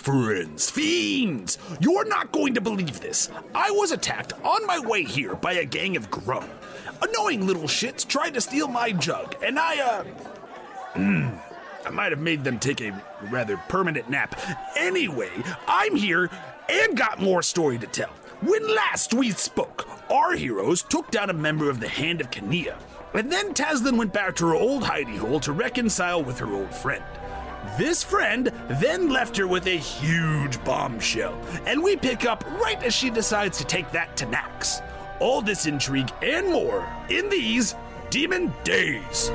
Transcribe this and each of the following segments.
Friends, fiends, you're not going to believe this. I was attacked on my way here by a gang of grown. Annoying little shits tried to steal my jug, and I might have made them take a rather permanent nap. Anyway, I'm here and got more story to tell. When last we spoke, our heroes took down a member of the Hand of Kania, and then Taslinn went back to her old hidey hole to reconcile with her old friend. This friend then left her with a huge bombshell, and we pick up right as she decides to take that to Nax. All this intrigue and more in these Demon Days.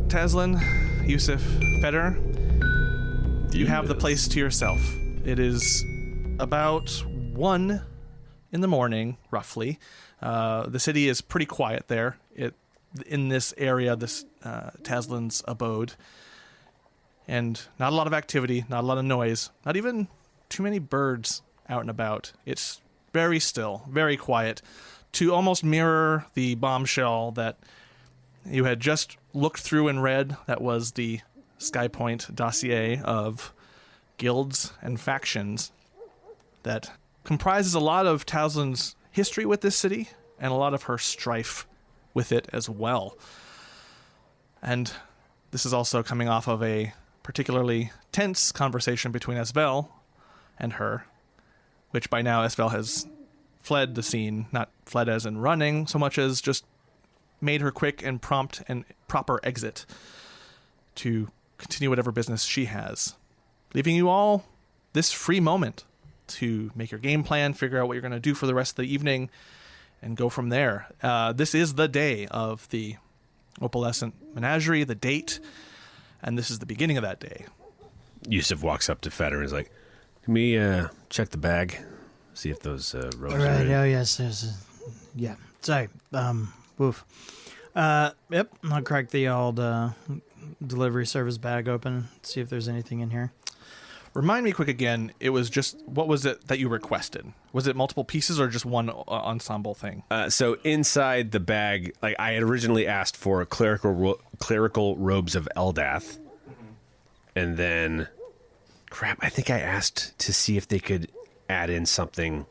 Taslinn, Yusuf, Feder, you have the place to yourself. It is about 1 in the morning, roughly. The city is pretty quiet there. In this area, this Taslinn's abode. And not a lot of activity, not a lot of noise, not even too many birds out and about. It's very still, very quiet, to almost mirror the bombshell that you had just looked through and read. That was the Skypoint Dossier of guilds and factions that comprises a lot of Taslinn's history with this city and a lot of her strife with it as well. And this is also coming off of a particularly tense conversation between Esvel and her, which by now Esvel has fled the scene, not fled as in running so much as just made her quick and prompt and proper exit to continue whatever business she has, leaving you all this free moment to make your game plan, figure out what you're going to do for the rest of the evening, and go from there. This is the day of the opalescent menagerie, the date, and this is the beginning of that day. Yusuf walks up to Feder and is like, "Can we check the bag, see if those robes All are right, in?" oh yes, yeah, sorry, woof. Yep, I'll crack the old delivery service bag open, see if there's anything in here. Remind me quick again, it was just, what was it that you requested? Was it multiple pieces or just one ensemble thing? So inside the bag, like I had originally asked for clerical robes of Eldath, and then, crap, I think I asked to see if they could add in something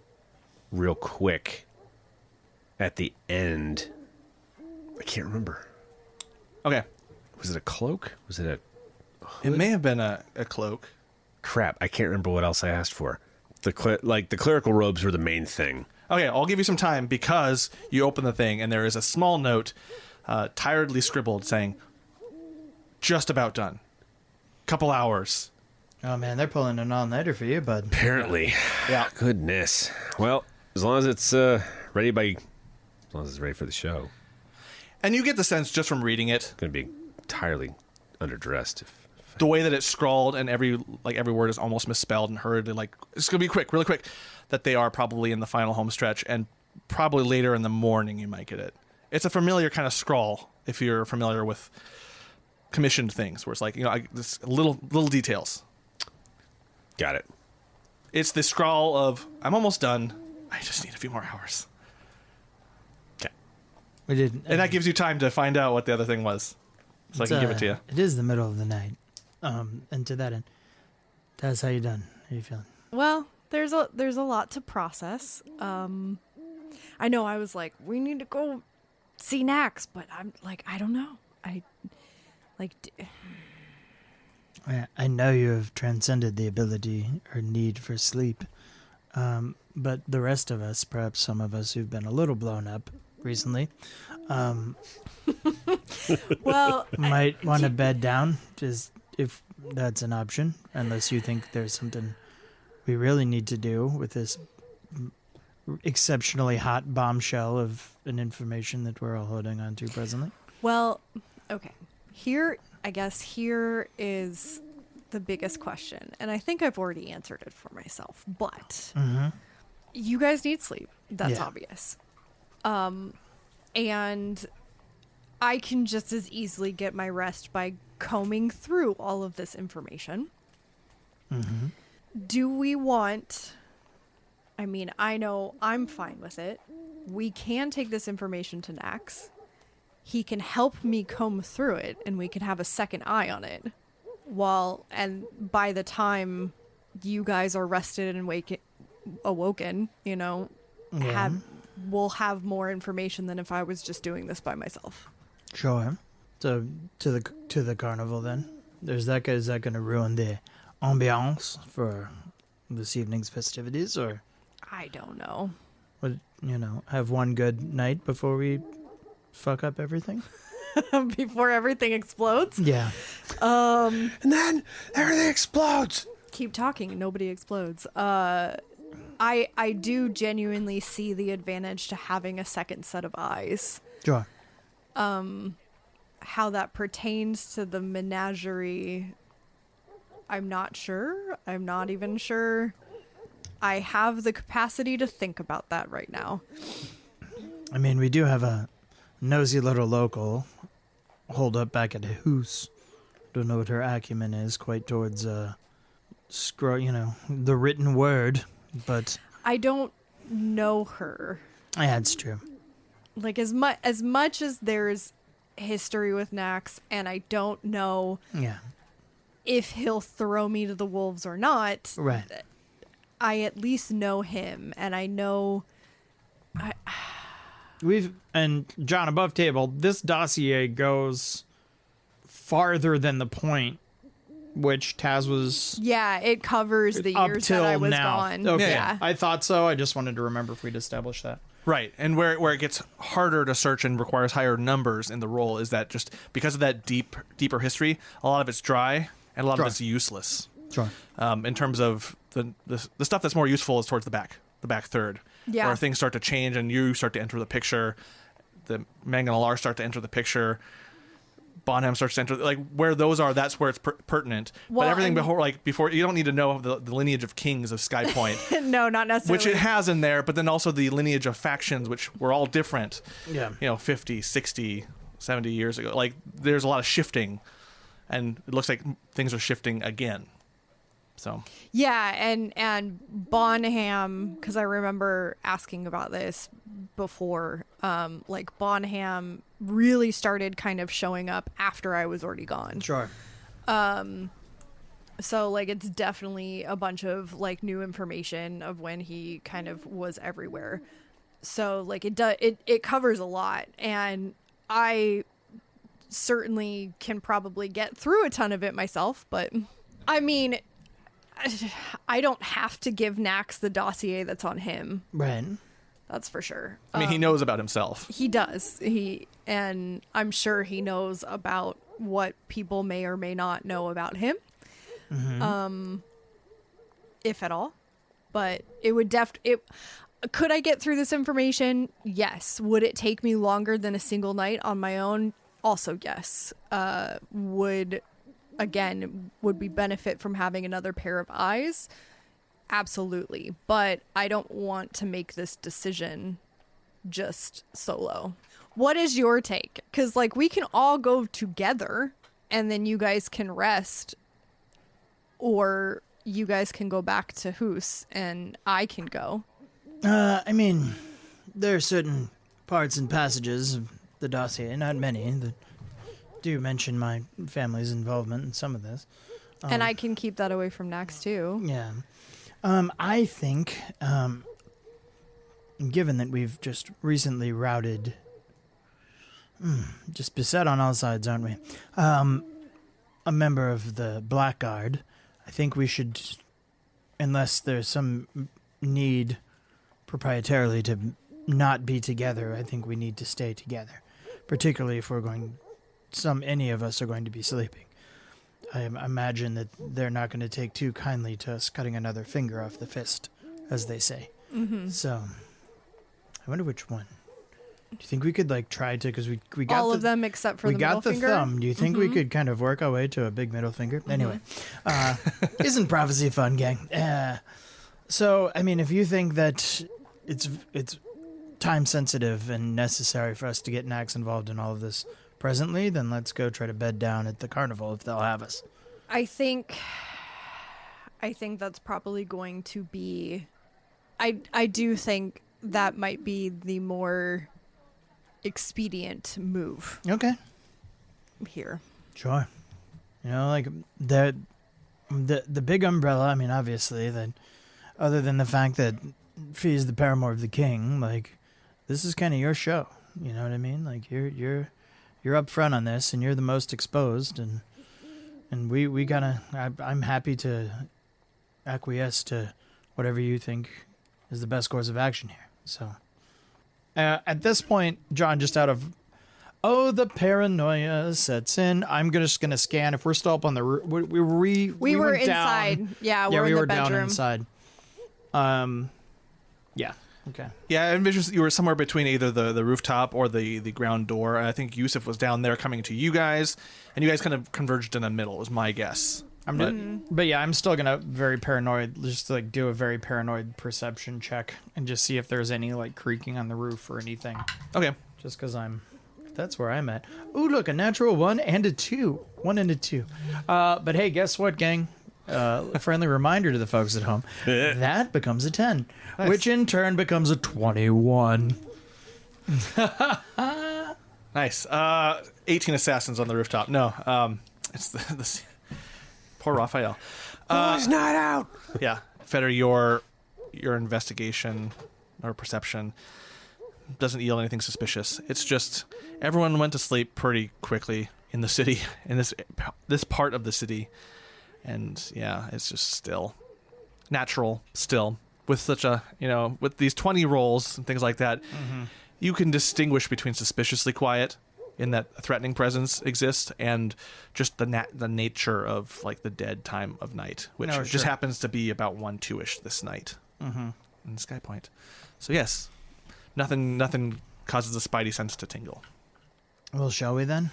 real quick at the end. I can't remember. Okay. Was it a cloak? Was it a hood? It may have been a cloak. Crap, I can't remember what else I asked for. The clerical robes were the main thing. Okay, I'll give you some time because you open the thing and there is a small note, tiredly scribbled, saying, "Just about done. Couple hours." Oh man, they're pulling an all-nighter for you, bud. Apparently. Yeah. Goodness. Well, as long as it's ready for the show. And you get the sense just from reading it, It's going to be entirely underdressed. the way that it's scrawled and every word is almost misspelled and hurriedly, like, it's going to be quick, really quick, that they are probably in the final home stretch, and probably later in the morning you might get it. It's a familiar kind of scrawl if you're familiar with commissioned things, where it's like, this little details. Got it. It's the scrawl of, I'm almost done, I just need a few more hours. Okay. We did, And that gives you time to find out what the other thing was, so I can give it to you. It is the middle of the night, and to that end, that's how you done. How you feeling? Well, there's a lot to process. I know I was like, we need to go see Nax, but I'm like, I don't know. I know you have transcended the ability or need for sleep, but the rest of us, perhaps some of us who've been a little blown up recently, well, might want to bed down, just if that's an option, unless you think there's something we really need to do with this exceptionally hot bombshell of an information that we're all holding on to presently. Well, okay. Here is the biggest question, and I think I've already answered it for myself, but you guys need sleep. That's obvious. And I can just as easily get my rest by combing through all of this information. Mm-hmm. Do we want... I mean, I know I'm fine with it. We can take this information to Nax. He can help me comb through it, and we can have a second eye on it. And by the time you guys are rested and awoken, you know, Yeah. we'll have more information than if I was just doing this by myself. Sure. So to the carnival then. Is that going to ruin the ambiance for this evening's festivities, or I don't know. would have one good night before we fuck up everything? Before everything explodes? Yeah. And then everything explodes. Keep talking and nobody explodes. I do genuinely see the advantage to having a second set of eyes. Sure. How that pertains to the menagerie, I'm not sure. I'm not even sure. I have the capacity to think about that right now. I mean, we do have a nosy little local holed up back at a hoose. Don't know what her acumen is quite towards the written word, but I don't know her. yeah, it's true. Like as much as there's history with Nax, and I don't know Yeah. if he'll throw me to the wolves or not. Right. I at least know him, and I know. And John, above table, this dossier goes farther than the point which Taz was Yeah, it covers the up years till that I was now. gone. Okay, Yeah. I thought so. I just wanted to remember if we'd established that. Right, and where it gets harder to search and requires higher numbers in the roll is that just because of that deeper history, a lot of it's dry and a lot Sure. of it's useless. Sure. In terms of the stuff that's more useful is towards the back third, Yeah. where things start to change and you start to enter the picture. The Manganalar start to enter the picture. Bonham starts to enter, like where those are. That's where it's pertinent. Well, but everything and- before you don't need to know the lineage of kings of Skypoint. No, not necessarily. Which it has in there, but then also the lineage of factions, which were all different, Yeah. 50, 60, 70 years ago. Like, there's a lot of shifting, and it looks like things are shifting again. So, Yeah, and Bonham, because I remember asking about this before, like Bonham really started kind of showing up after I was already gone. Sure. So like it's definitely a bunch of like new information of when he kind of was everywhere. So like it covers a lot, and I certainly can probably get through a ton of it myself, but I mean, I don't have to give Nax the dossier that's on him. Right. That's for sure. I mean, he knows about himself. He does. And I'm sure he knows about what people may or may not know about him. Mm-hmm. If at all. But it would could I get through this information? Yes. Would it take me longer than a single night on my own? Also, yes. Would we benefit from having another pair of eyes? Absolutely. But I don't want to make this decision just solo. What is your take? Because like we can all go together and then you guys can rest, or you guys can go back to Hoos and I can go. I mean, there are certain parts and passages of the dossier, not many, that do mention my family's involvement in some of this. And I can keep that away from Nax too. Yeah. I think, given that we've just recently routed, just beset on all sides, aren't we? A member of the Blackguard, I think we should, unless there's some need proprietarily to not be together, I think we need to stay together, particularly if any of us are going to be sleeping. I imagine that they're not going to take too kindly to us cutting another finger off the fist, as they say. Mm-hmm. So, I wonder which one. Do you think we could try to? Because we got all of them except for the middle finger. We got the thumb. Do you think we could kind of work our way to a big middle finger? Anyway, isn't prophecy fun, gang? So, I mean, if you think that it's time sensitive and necessary for us to get Nax involved in all of this presently, then let's go try to bed down at the carnival if they'll have us. I think that's probably going to be... I do think that might be the more expedient move Okay. here. Sure. You know, like the big umbrella, I mean, obviously, that other than the fact that Fee's the paramour of the king, like, this is kind of your show. You know what I mean? Like, you're up front on this, and you're the most exposed, and we gotta... I'm happy to acquiesce to whatever you think is the best course of action here. So, at this point, John, just out of... Oh, the paranoia sets in. I'm just gonna scan if we're still up on the roof. We were went inside. Down. Yeah, we in the were bedroom. down inside. Yeah. Okay. Yeah, I envisioned you were somewhere between either the rooftop or the ground door. I think Yusuf was down there coming to you guys, and you guys kind of converged in the middle, was my guess. But yeah, I'm still gonna very paranoid, just like do a very paranoid perception check and just see if there's any like creaking on the roof or anything. Okay. Just because that's where I'm at. Ooh, look, a natural 1 and a 2. 1 and a 2. But hey, guess what, gang? A friendly reminder to the folks at home. That becomes a 10, which in turn becomes a 21. Nice. 18 assassins on the rooftop. No, it's the poor Raphael. He's not out. Yeah, Feder, your investigation or perception doesn't yield anything suspicious. It's just everyone went to sleep pretty quickly in the city, in this part of the city, and yeah, it's just still natural. Still, with such a with these 20 rolls and things like that, you can distinguish between suspiciously quiet, in that a threatening presence exists, and just the nature of like the dead time of night, which just happens to be about 1-2ish this night in Skypoint. So yes. Nothing causes the spidey sense to tingle. Well, shall we then?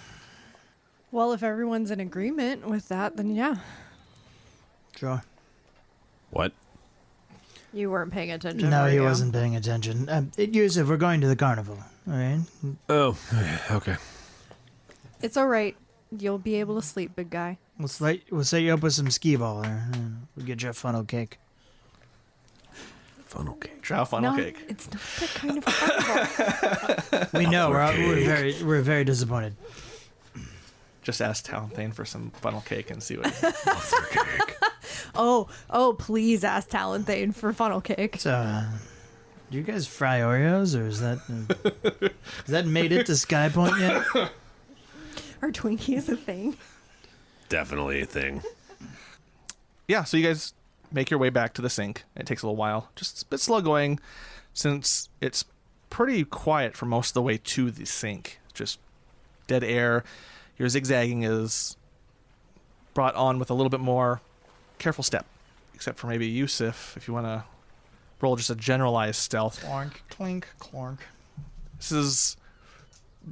Well, if everyone's in agreement with that, then yeah. Sure. What? You weren't paying attention. No, were he you? wasn't paying attention. Yusuf, we're going to the carnival, all right? Oh, okay. It's all right. You'll be able to sleep, big guy. We'll set you up with some skee ball, or we'll get you a funnel cake. Funnel cake. Trow funnel No, cake. it's not that kind of carnival. We know we're very disappointed. Just ask Talonthane for some funnel cake and see what. Oh, please ask Talonthane for funnel cake. So, do you guys fry Oreos, or is that made it to Skypoint yet? Are Twinkies a thing? Definitely a thing. Yeah, so you guys make your way back to the sink. It takes a little while. Just a bit slow going, since it's pretty quiet for most of the way to the sink. Just dead air. Your zigzagging is brought on with a little bit more careful step, except for maybe Yusuf, if you want to roll just a generalized stealth. Clonk, clink, clonk. This is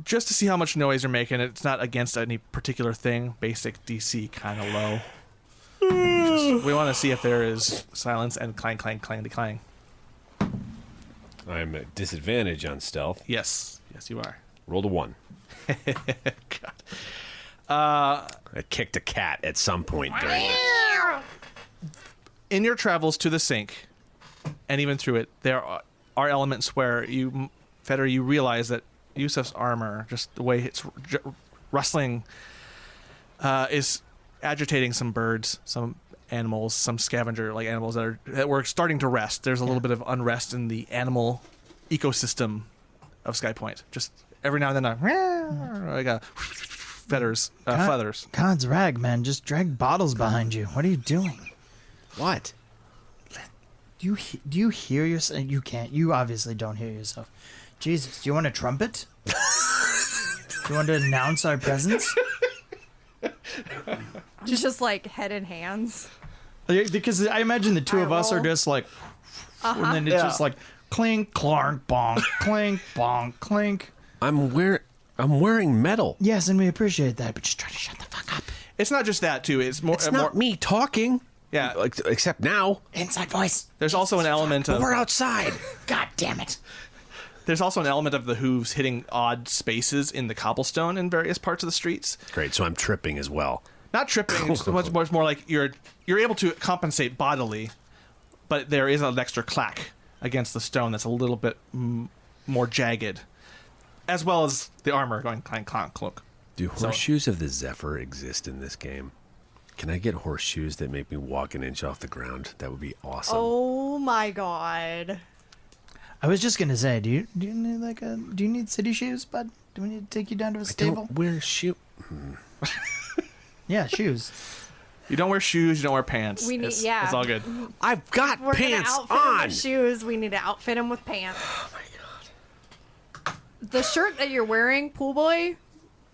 just to see how much noise you're making. It's not against any particular thing. Basic DC kind of low. We want to see if there is silence and clang, clang, clang, clang. I'm at disadvantage on stealth. Yes, you are. Rolled a 1. God. I kicked a cat at some point during it. In your travels to the sink, and even through it, there are elements where you, Feder, you realize that Yusuf's armor, just the way it's rustling, is agitating some birds, some animals, some scavenger-like animals that were starting to rest. There's a little bit of unrest in the animal ecosystem of Skypoint. Just every now and then, like a feathers. God's rag, man. Just drag bottles behind you. What are you doing? What? Do you hear yourself? You can't. You obviously don't hear yourself. Jesus, do you want a trumpet? Do you want to announce our presence? Just like head and hands. Because I imagine the two of us are just like, and then it's just like clink, clonk, bonk, clink, bonk, clink. I'm wearing metal. Yes, and we appreciate that, but just try to shut the fuck up. It's not just that, too. It's more. It's not me talking. Yeah. Except now. Inside voice. There's also an element of. We're outside. God damn it. There's also an element of the hooves hitting odd spaces in the cobblestone in various parts of the streets. Great, so I'm tripping as well. Not tripping, it's much more like you're able to compensate bodily, but there is an extra clack against the stone that's a little bit more jagged, as well as the armor going clank, clank, clunk. Do horseshoes of the Zephyr exist in this game? Can I get horseshoes that make me walk an inch off the ground? That would be awesome. Oh my god. I was just gonna say, do you need city shoes, bud? Do we need to take you down to a stable? Don't wear shoe. Yeah, shoes. You don't wear shoes, you don't wear pants. Yeah. It's all good. I've got We're pants gonna outfit him on. with shoes. We need to outfit him with pants. Oh my god. The shirt that you're wearing, Pool Boys,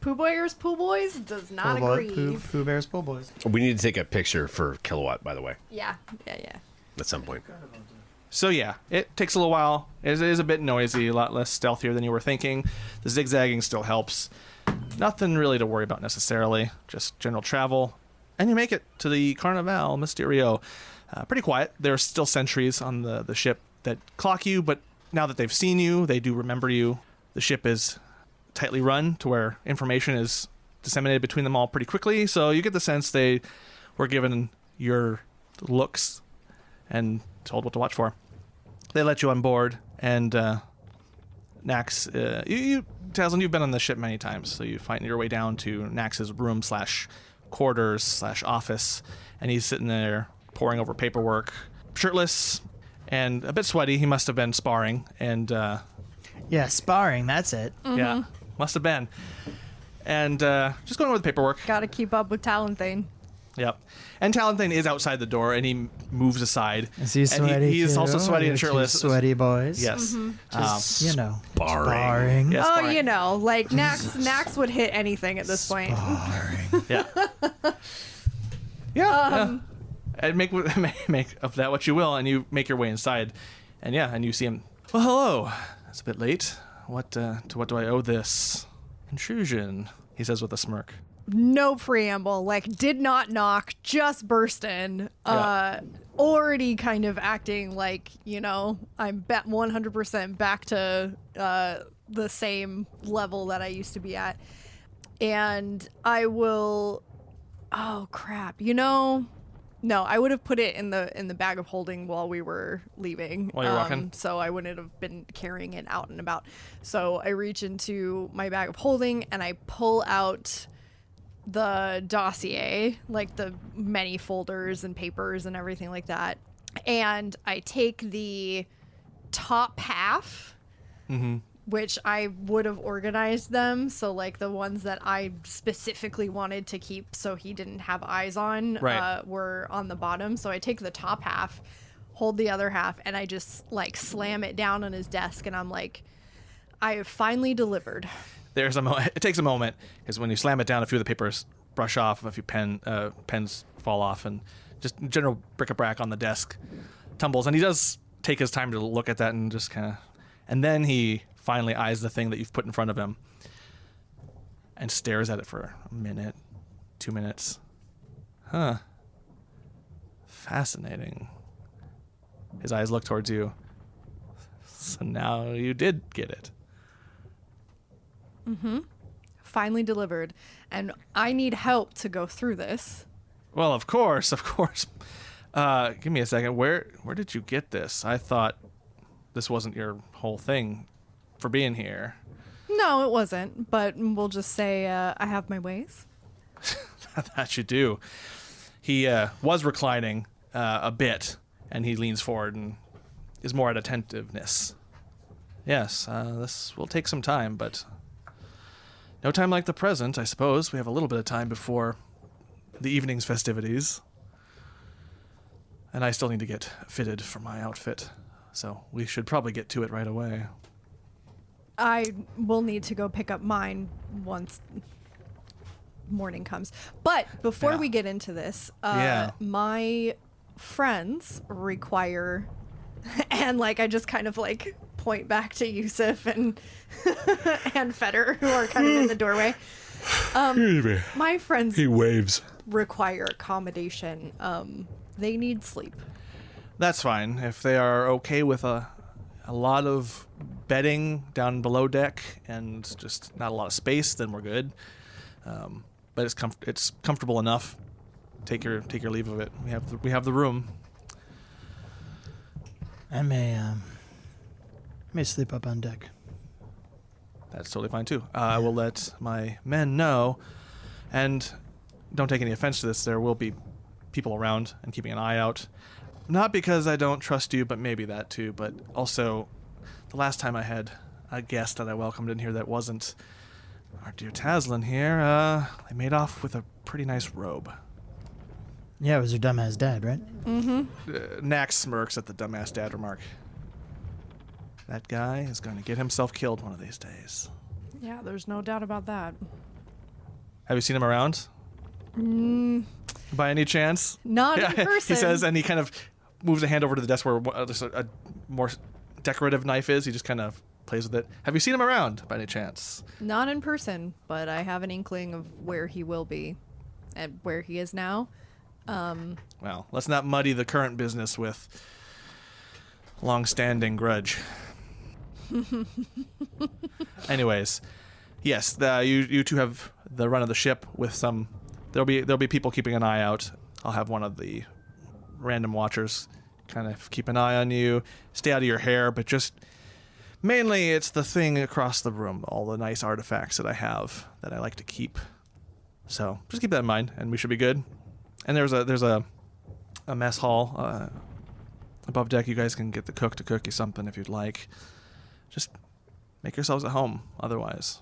does not agree. Pooh Bears, Pool Boys. We need to take a picture for KiloWhat, by the way, Yeah. at some point. So yeah, it takes a little while. It is a bit noisy, a lot less stealthier than you were thinking. The zigzagging still helps. Nothing really to worry about necessarily, just general travel. And you make it to the Carnivale Mysterio. Pretty quiet. There are still sentries on the ship that clock you, but now that they've seen you, they do remember you. The ship is tightly run to where information is disseminated between them all pretty quickly, so you get the sense they were given your looks and told what to watch for. They let you on board, and Nax, Taslinn, you've been on the ship many times, so you find your way down to Nax's room / quarters / office, and he's sitting there poring over paperwork, shirtless and a bit sweaty. He must have been sparring, and Yeah, sparring, that's it. yeah, must have been. And just going over the paperwork. Gotta keep up with Taslinn. Yep. And Taslinn is outside the door, and he moves aside. Is he and sweaty? He is also too? sweaty and Are you two shirtless. Sweaty boys. Yes. Just, Sparring. sparring. Yes, Oh, sparring. you know, like Nax would hit anything at this point. Sparring. Yeah. Yeah. And make of that what you will, and you make your way inside, and and you see him. Well, hello. It's a bit late. To what do I owe this intrusion? He says with a smirk. No preamble, like did not knock, just burst in. Already kind of acting like, I'm 100% back to the same level that I used to be at. And I will, oh crap, no, I would have put it in the bag of holding while we were leaving. While you're walking? So I wouldn't have been carrying it out and about. So I reach into my bag of holding and I pull out the dossier, like the many folders and papers and everything like that. And I take the top half, which I would have organized them. So like the ones that I specifically wanted to keep so he didn't have eyes on were on the bottom. So I take the top half, hold the other half, and I just like slam it down on his desk. And I'm like, I have finally delivered. There's it takes a moment, because when you slam it down, a few of the papers brush off, a few pens fall off, and just general bric-a-brac on the desk tumbles. And he does take his time to look at that and just kind of... And then he finally eyes the thing that you've put in front of him and stares at it for a minute, 2 minutes. Huh. Fascinating. His eyes look towards you. So now you did get it. Finally delivered. And I need help to go through this. Well, of course. Give me a second. Where did you get this? I thought this wasn't your whole thing for being here. No, it wasn't. But we'll just say I have my ways. That you do. He was reclining a bit, and he leans forward and is more at attentiveness. Yes, this will take some time, but no time like the present, I suppose. We have a little bit of time before the evening's festivities. And I still need to get fitted for my outfit, so we should probably get to it right away. I will need to go pick up mine once morning comes. But before we get into this, my friends require, and like I just kind of like point back to Yusuf and and Feder, who are kind of in the doorway. My friends He waves. require accommodation. They need sleep. That's fine. If they are okay with a lot of bedding down below deck and just not a lot of space, then we're good. But it's comfortable enough. Take your leave of it. We have the room. I may sleep up on deck. That's totally fine too. I will let my men know, and don't take any offense to this. There will be people around and keeping an eye out. Not because I don't trust you, but maybe that too. But also, the last time I had a guest that I welcomed in here that wasn't our dear Taslinn here, they made off with a pretty nice robe. Yeah, it was your dumbass dad, right? Nax smirks at the dumbass dad remark. That guy is going to get himself killed one of these days. Yeah, there's no doubt about that. Have you seen him around? By any chance? Not in person. He says, and he kind of moves a hand over to the desk where just a more decorative knife is. He just kind of plays with it. Have you seen him around by any chance? Not in person, but I have an inkling of where he will be and where he is now. Well, let's not muddy the current business with long-standing grudge. Anyways, yes, you two have the run of the ship with some. There'll be people keeping an eye out. I'll have one of the random watchers kind of keep an eye on you, stay out of your hair, but just mainly it's the thing across the room, all the nice artifacts that I have that I like to keep. So just keep that in mind, and we should be good. And there's a mess hall above deck. You guys can get the cook to cook you something if you'd like. Just make yourselves at home. Otherwise,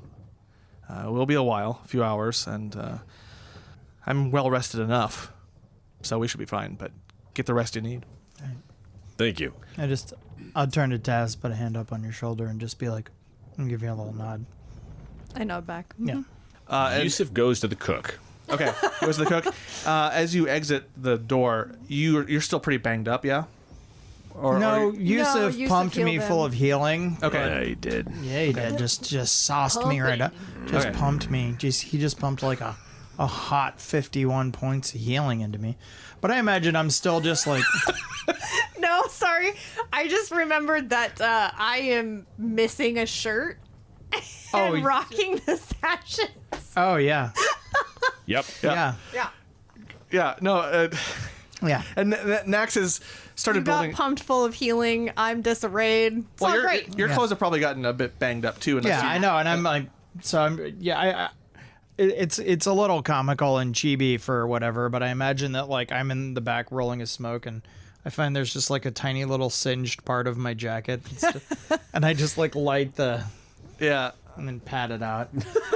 it will be a while, a few hours, and I'm well rested enough, so we should be fine. But get the rest you need. Thank you. I'll turn to Taz, put a hand up on your shoulder, and just be like, and give you a little nod. I nod back. Yeah. Yusuf goes to the cook. Okay, goes to the cook. As you exit the door, you're still pretty banged up, yeah? No, Yusuf Yusuf pumped me healed him. full of healing. Okay. Yeah, he did. Yeah, he did. Just sauced me right up. Just Okay. pumped me. He just pumped like a hot 51 points of healing into me. But I imagine I'm still just like... No, sorry. I just remembered that I am missing a shirt and rocking the sashes. Oh, yeah. Yep. Yeah. Yeah, no, Yeah. and Nax has started You got building... pumped full of healing. I'm disarrayed. It's all great. Your Yeah. clothes have probably gotten a bit banged up, too. Yeah, I know. And I'm like... So, it's a little comical and chibi for whatever, but I imagine that, like, I'm in the back rolling a smoke, and I find there's just, like, a tiny little singed part of my jacket. And I just, like, light the... Yeah. And then pat it out.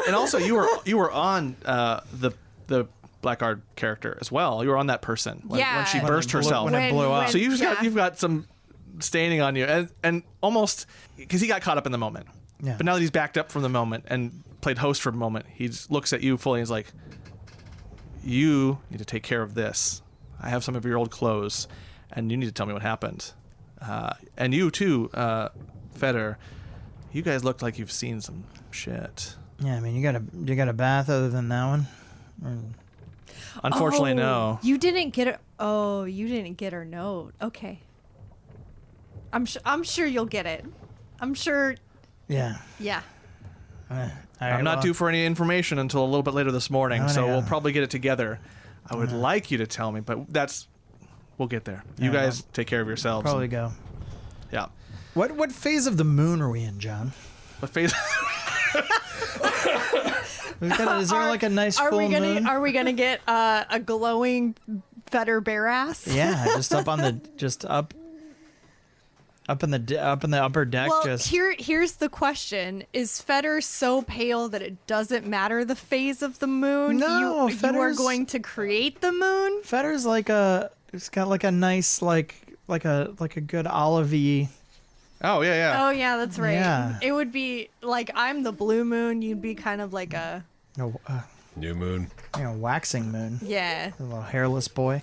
And also, you were on the Blackguard character as well. You were on that person when she When burst herself. when it blew up. So you've got some staining on you, and almost because he got caught up in the moment. Yeah. But now that he's backed up from the moment and played host for a moment, he just looks at you fully and is like, "You need to take care of this. I have some of your old clothes, and you need to tell me what happened. And you too, Feder. You guys look like you've seen some shit." Yeah, I mean, you got a bath other than that one? Unfortunately, no. You didn't get it. Oh, you didn't get her note. Okay. I'm sure you'll get it. I'm sure. Yeah. Yeah. I'm not due for any information until a little bit later this morning, so we'll probably get it together. I would like you to tell me, but we'll get there. You guys take care of yourselves. Probably go. Yeah. What phase of the moon are we in, John? What phase? Is there like a nice full moon? Are we gonna get a glowing Feder bare ass? Yeah, just up in the upper deck. Well, here's the question: is Feder so pale that it doesn't matter the phase of the moon? No, you are Feder's- going to create the moon. Feder's it's got like a nice like a good olivey. Oh yeah. Oh yeah, that's right. Yeah. It would be like I'm the blue moon. You'd be kind of like a New moon. Waxing moon. yeah. A little hairless boy.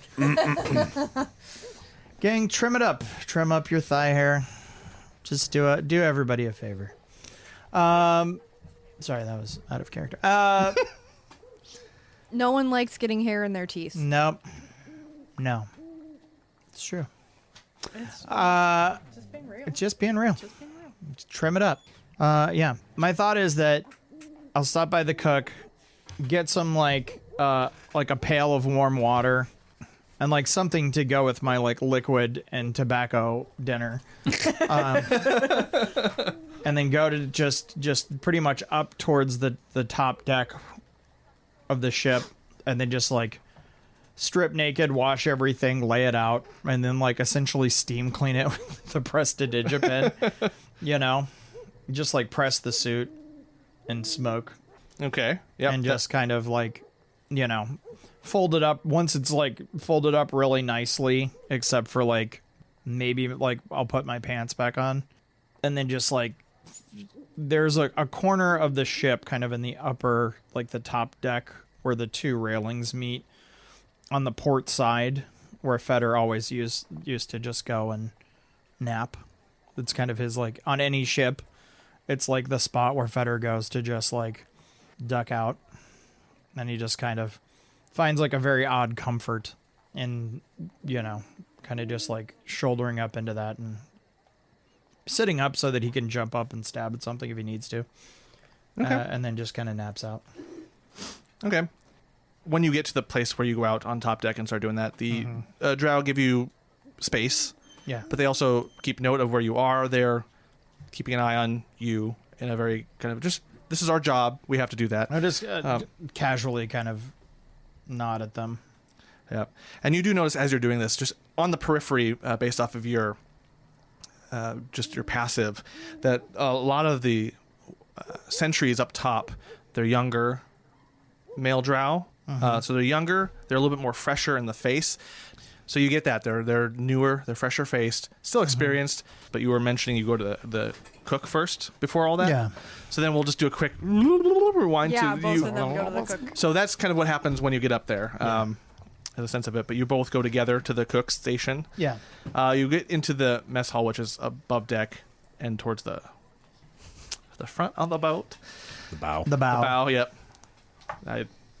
Gang, trim it up. Trim up your thigh hair. Just do everybody a favor. Sorry, that was out of character. No one likes getting hair in their teeth. Nope. No. It's true. Just being real. It's just being real. Just being real. Just trim it up. Yeah. My thought is that I'll stop by the cook, get some like a pail of warm water, and like something to go with my like liquid and tobacco dinner, and then go to just pretty much up towards the top deck of the ship, and then just like strip naked, wash everything, lay it out, and then like essentially steam clean it with the Prestidigipin. You know, just like press the suit and smoke. Okay. Yeah. And just kind of like, you know, fold it up once it's like folded up really nicely, except for like maybe like I'll put my pants back on, and then just like there's a corner of the ship kind of in the upper, like the top deck where the two railings meet on the port side where Feder always used to just go and nap. It's kind of his like on any ship. It's like the spot where Feder goes to just like duck out, and he just kind of finds like a very odd comfort in, you know, kind of just like shouldering up into that and sitting up so that he can jump up and stab at something if he needs to. Okay. And then just kind of naps out. Okay. When you get to the place where you go out on top deck and start doing that, the drow give you space, Yeah. but they also keep note of where you are. They're keeping an eye on you in a very kind of just, this is our job. We have to do that. I just casually kind of nod at them. Yeah. And you do notice as you're doing this, just on the periphery, based off of your, just your passive, that a lot of the sentries up top, they're younger male drow. So they're younger. They're a little bit more fresher in the face. So you get that. They're newer. They're fresher faced. Still experienced. But you were mentioning you go to the cook first before all that. Yeah. So then we'll just do a quick rewind Yeah, to both you. of them go to the cook. So that's kind of what happens when you get up there. As a sense of it. But you both go together to the cook's station. Yeah. You get into the mess hall, which is above deck and towards the front of the boat. The bow. The bow. The bow, yep.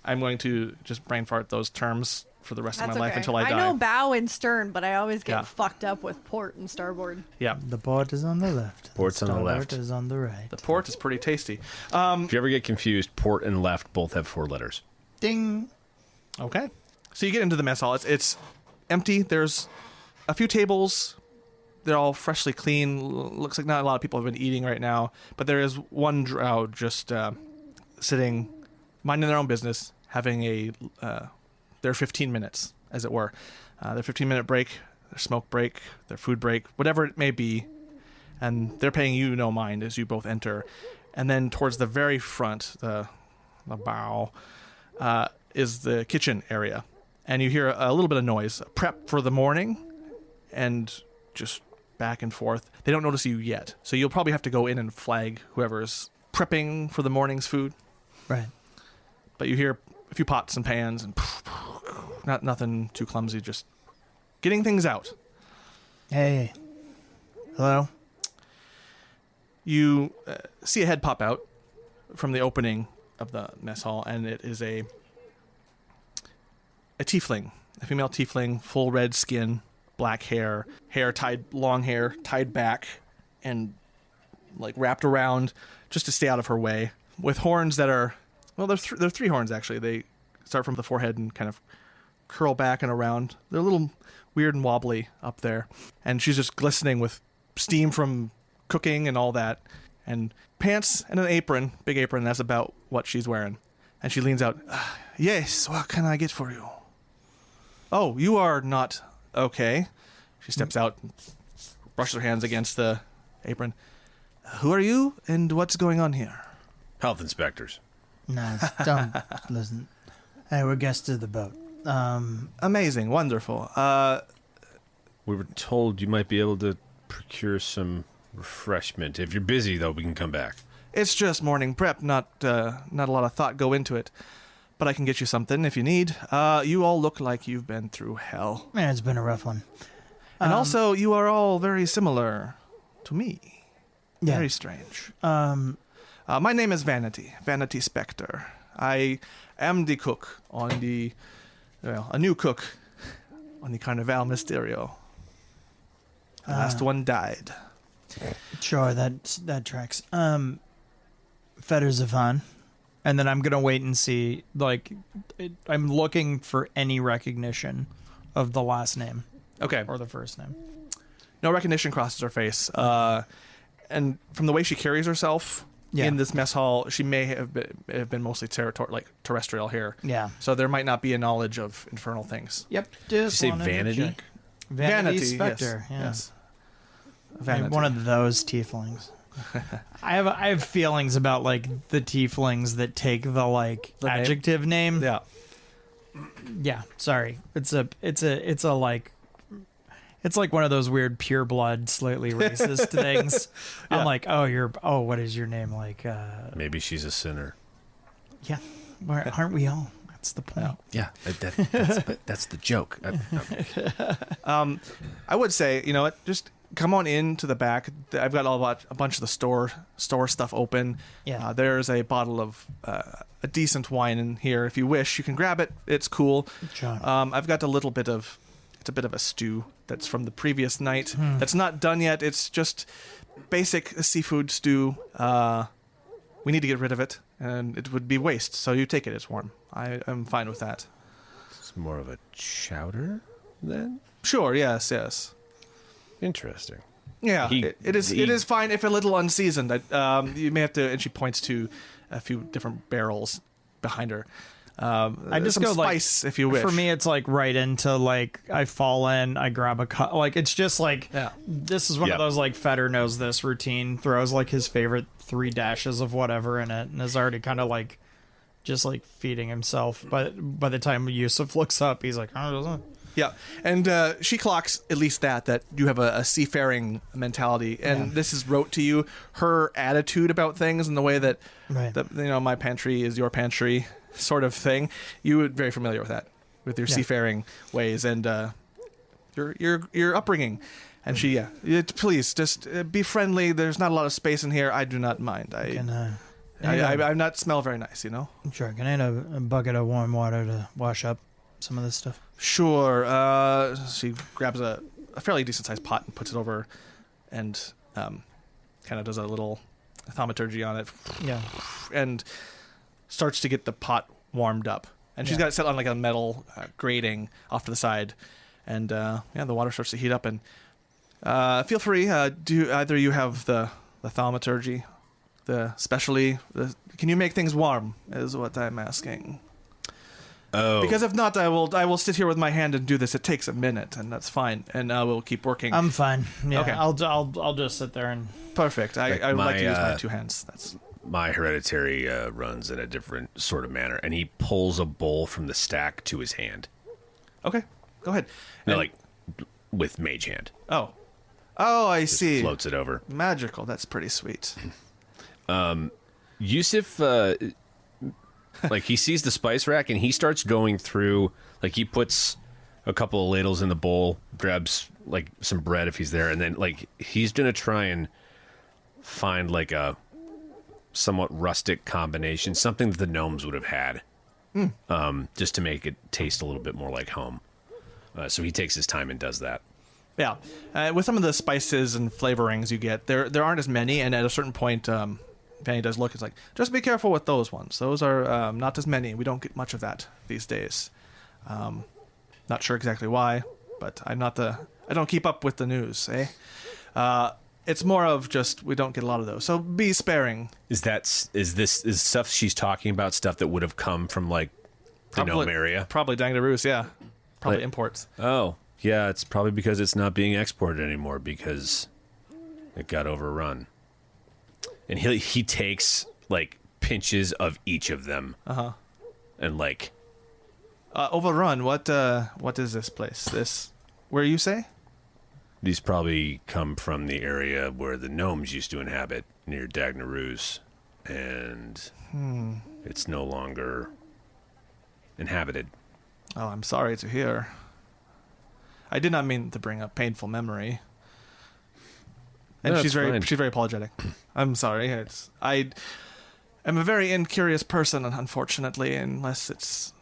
I'm going to just brain fart those terms for the rest of That's my life okay. until I die. I know bow and stern, but I always get Yeah. fucked up with port and starboard. Yeah. The port is on the left. Port's on the left. Starboard is on the right. The port is pretty tasty. If you ever get confused, port and left both have 4 letters. Ding. Okay. So you get into the mess hall. It's empty. There's a few tables. They're all freshly clean. Looks like not a lot of people have been eating right now. But there is one drow just sitting, minding their own business, having their 15 minutes, as it were. Their 15-minute break, their smoke break, their food break, whatever it may be. And they're paying you no mind as you both enter. And then towards the very front, the bow, is the kitchen area. And you hear a little bit of noise, prep for the morning, and just back and forth. They don't notice you yet. So you'll probably have to go in and flag whoever's prepping for the morning's food. Right. But you hear a few pots and pans and nothing too clumsy, just getting things out. Hey. Hello? You see a head pop out from the opening of the mess hall, and it is a tiefling, a female tiefling, full red skin, black hair tied, long hair tied back and like wrapped around just to stay out of her way, with horns that are, well, they're 3 horns actually. They start from the forehead and kind of curl back and around. They're a little weird and wobbly up there, and she's just glistening with steam from cooking and all that, and pants and an apron, big apron. That's about what she's wearing. And she leans out. Yes, what can I get for you? Oh, you are not okay. She steps out, and brushes her hands against the apron. Who are you, and what's going on here? Health inspectors. No, don't listen. Hey, we're guests of the boat. Amazing, wonderful. We were told you might be able to procure some refreshment. If you're busy, though, we can come back. It's just morning prep, not a lot of thought go into it. But I can get you something if you need. You all look like you've been through hell. Man, it's been a rough one. And also, you are all very similar to me. Yeah. Very strange. My name is Vanity Spectre. I am the cook on a new cook on the Carnivale Mysterio. The last one died. Sure, that tracks. Fetter's Ivan. And then I'm going to wait and see, like, I'm looking for any recognition of the last name. Okay. Or the first name. No recognition crosses her face. And from the way she carries herself in this mess hall, she may have been mostly terrestrial here. Yeah. So there might not be a knowledge of infernal things. Yep. Did you say vanity? Vanity Spectre. Yes. Vanity. One of those tieflings. I have feelings about like the tieflings that take the like the adjective name. Yeah. Yeah. Sorry. It's like one of those weird pure blood, slightly racist things. Yeah. I'm like, what is your name? Like, Maybe she's a sinner. yeah. Aren't we all? That's the point. Yeah, that's the joke. Okay. I would say, you know what, just come on into the back. I've got a bunch of the store stuff open. Yeah. There's a bottle of a decent wine in here. If you wish, you can grab it. It's cool. Sure. I've got it's a bit of a stew that's from the previous night. That's not done yet. It's just basic seafood stew. We need to get rid of it, and it would be waste. So you take it. It's warm. I'm fine with that. It's more of a chowder then? Sure. Yes. Interesting. Yeah, it is fine if a little unseasoned. You may have to. And she points to a few different barrels behind her. I just some go spice like, if you wish. For me, it's like right into like I fall in, I grab a cup. Like it's just like this is one of those like Feder knows this routine. Throws like his favorite 3 dashes of whatever in it, and is already kind of like just like feeding himself. But by the time Yusuf looks up, he's like, oh. Yeah, and she clocks at least that you have a seafaring mentality, and this is rote to you. Her attitude about things and the way that, my pantry is your pantry sort of thing. You would very familiar with that, with your seafaring ways and your upbringing. And she, please just be friendly. There's not a lot of space in here. I do not mind. I'm not smell very nice, you know. Sure. Can I have a bucket of warm water to wash up some of this stuff? Sure. She grabs a fairly decent sized pot and puts it over, and kind of does a little thaumaturgy on it. Yeah. And starts to get the pot warmed up. And she's got it set on like a metal grating off to the side, and the water starts to heat up. And feel free. Do either you have the thaumaturgy, can you make things warm? Is what I'm asking. Oh. Because if not, I will sit here with my hand and do this. It takes a minute, and that's fine, and I will keep working. I'm fine. Yeah, okay. I'll just sit there and. Perfect. I would like to use my 2 hands. That's my hereditary runs in a different sort of manner, and he pulls a bowl from the stack to his hand. Okay, go ahead. No, like with mage hand. Oh, I Just see. Floats it over. Magical. That's pretty sweet. Yusuf, like he sees the spice rack and he starts going through. Like he puts a couple of ladles in the bowl, grabs like some bread if he's there, and then like he's gonna try and find like a somewhat rustic combination, something that the gnomes would have had, just to make it taste a little bit more like home. So he takes his time and does that. Yeah, with some of the spices and flavorings you get, there aren't as many, and at a certain point, Fanny does look. It's like, just be careful with those ones. Those are not as many. We don't get much of that these days. Not sure exactly why, but I don't keep up with the news. It's more of just we don't get a lot of those. So be sparing. Is stuff she's talking about stuff that would have come from like the gnome area? Probably Dangaroo's, yeah. Probably imports. Oh, yeah. It's probably because it's not being exported anymore because it got overrun. And he takes like pinches of each of them. And like overrun. What is this place? Where you say? These probably come from the area where the gnomes used to inhabit near Dagnaroos, and it's no longer inhabited. Oh, I'm sorry to hear. I did not mean to bring up painful memory. And No, she's that's fine. very apologetic. I'm sorry. I am a very incurious person, unfortunately, unless it's.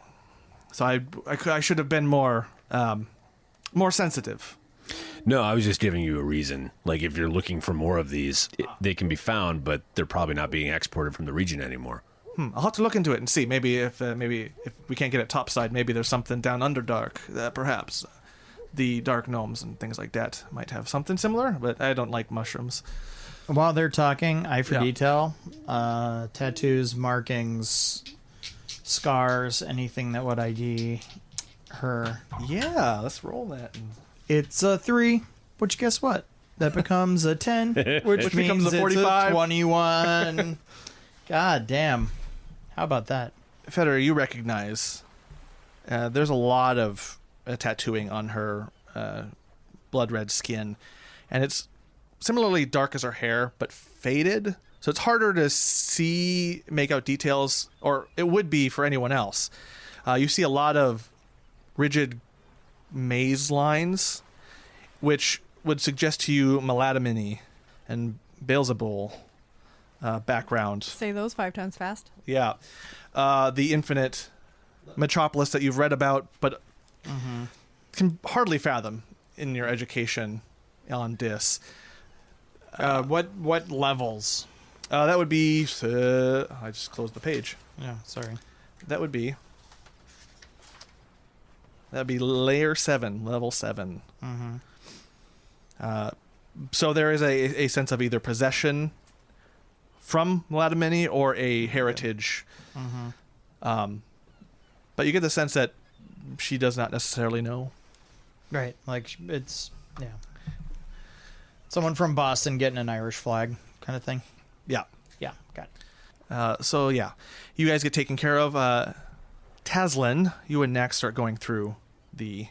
So I should have been more sensitive. No, I was just giving you a reason. Like, if you're looking for more of these, they can be found, but they're probably not being exported from the region anymore. I'll have to look into it and see. Maybe if we can't get it topside, maybe there's something down under dark. Perhaps the dark gnomes and things like that might have something similar. But I don't like mushrooms. While they're talking, eye for Yeah. detail, tattoos, markings, scars, anything that would ID her. Yeah, let's roll that. It's a 3, which guess what? That becomes a 10, which means becomes a it's 45. a 21. God damn. How about that? Federer, you recognize there's a lot of tattooing on her blood red skin, and it's similarly dark as her hair, but faded. So it's harder to make out details, or it would be for anyone else. You see a lot of rigid maze lines, which would suggest to you Maladomini and Beelzebul background. Say those 5 times fast. Yeah. The infinite metropolis that you've read about, but can hardly fathom in your education on Dis. What levels? That would be... I just closed the page. Yeah, sorry. That'd be layer 7, level 7. So there is a sense of either possession from Maladomini or a heritage. But you get the sense that she does not necessarily know. Right, like it's someone from Boston getting an Irish flag kind of thing. Yeah. Yeah, got it. So yeah, you guys get taken care of. Taslinn, you and Nax start going through the...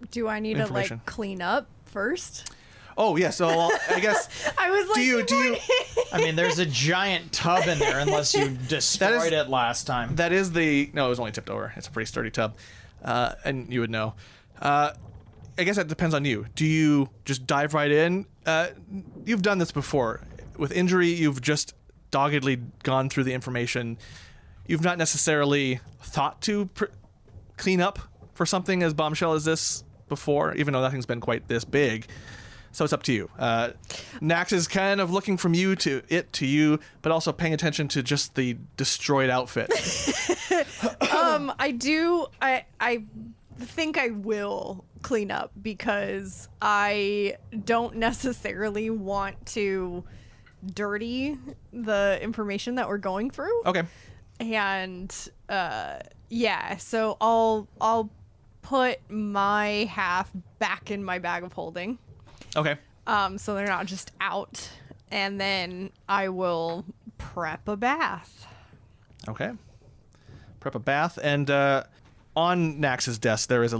Do I need to Information. like clean up first? Oh yeah, so I guess... I was like, do you I mean, there's a giant tub in there unless you destroyed it last time. That is the... No, it was only tipped over. It's a pretty sturdy tub. And you would know. I guess that depends on you. Do you just dive right in? You've done this before. With injury, you've just doggedly gone through the information. You've not necessarily thought to clean up for something as bombshell as this before, even though nothing's been quite this big. So it's up to you. Nax is kind of looking from you to you, but also paying attention to just the destroyed outfit. I think I will clean up because I don't necessarily want to dirty the information that we're going through. Okay. And yeah, so I'll put my half back in my bag of holding. Okay. So they're not just out, and then I will prep a bath. Okay. Prep a bath, and on Nax's desk there is a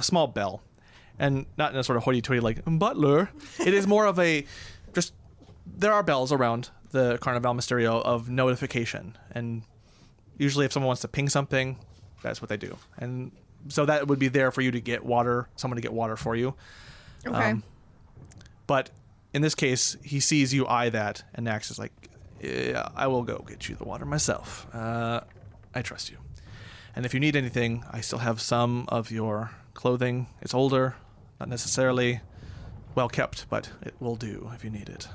small bell, and not in a sort of hoity-toity like butler. It is more of a just. There are bells around the Carnivale Mysterio of notification, and usually if someone wants to ping something, that's what they do, and so that would be there for you to get water, someone to get water for you. Okay. But in this case, he sees you eye that, and Nax is like, yeah, I will go get you the water myself. I trust you. And if you need anything, I still have some of your clothing. It's older, not necessarily well kept, but it will do if you need it.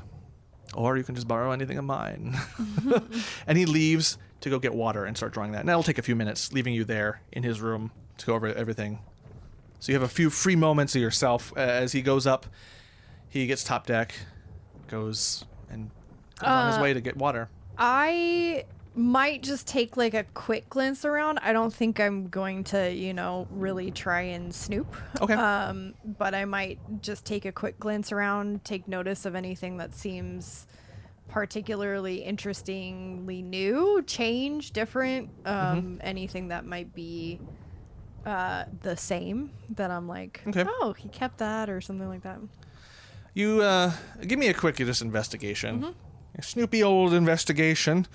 Or you can just borrow anything of mine. And he leaves to go get water and start drawing that. And that'll take a few minutes, leaving you there in his room to go over everything. So you have a few free moments of yourself as he goes up. He gets top deck, goes on his way to get water. I might just take like a quick glance around. I don't think I'm going to, really try and snoop. Okay. But I might just take a quick glance around, take notice of anything that seems particularly interestingly new, change, different, anything that might be the same that I'm like, Okay. oh, he kept that or something like that. You give me a quick just investigation. A snoopy old investigation.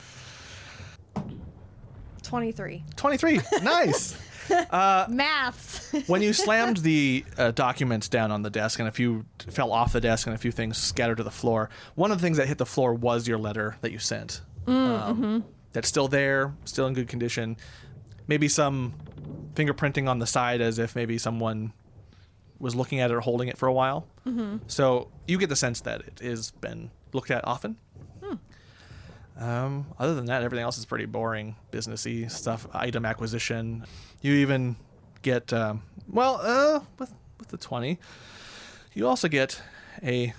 23. 23. Nice. Maths. When you slammed the documents down on the desk and a few fell off the desk and a few things scattered to the floor, one of the things that hit the floor was your letter that you sent. That's still there, still in good condition. Maybe some fingerprinting on the side as if maybe someone was looking at it or holding it for a while. So you get the sense that it has been looked at often. Other than that, everything else is pretty boring, businessy stuff, item acquisition. You even get, with the 20, you also get an